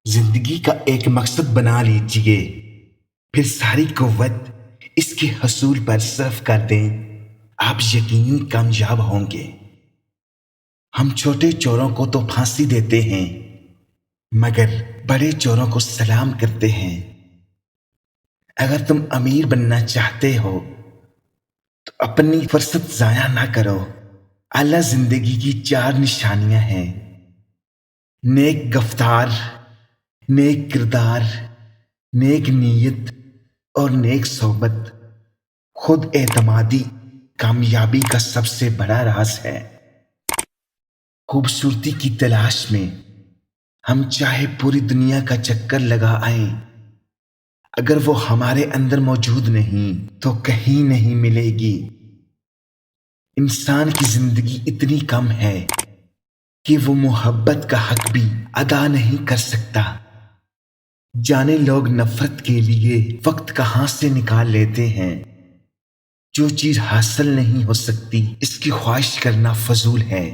زندگی کا ایک مقصد بنا لیجئے، پھر ساری قوت اس کے حصول پر صرف کر دیں، آپ یقینی کامیاب ہوں گے۔ ہم چھوٹے چوروں کو تو پھانسی دیتے ہیں مگر بڑے چوروں کو سلام کرتے ہیں۔ اگر تم امیر بننا چاہتے ہو تو اپنی فرصت ضائع نہ کرو۔ اعلیٰ زندگی کی 4 نشانیاں ہیں: نیک گفتار، نیک کردار، نیک نیت اور نیک صحبت خود اعتمادی کامیابی کا سب سے بڑا راز ہے۔ خوبصورتی کی تلاش میں ہم چاہے پوری دنیا کا چکر لگا آئیں، اگر وہ ہمارے اندر موجود نہیں تو کہیں نہیں ملے گی۔ انسان کی زندگی اتنی کم ہے کہ وہ محبت کا حق بھی ادا نہیں کر سکتا۔ جانے لوگ نفرت کے لیے وقت کہاں سے نکال لیتے ہیں۔ جو چیز حاصل نہیں ہو سکتی اس کی خواہش کرنا فضول ہے۔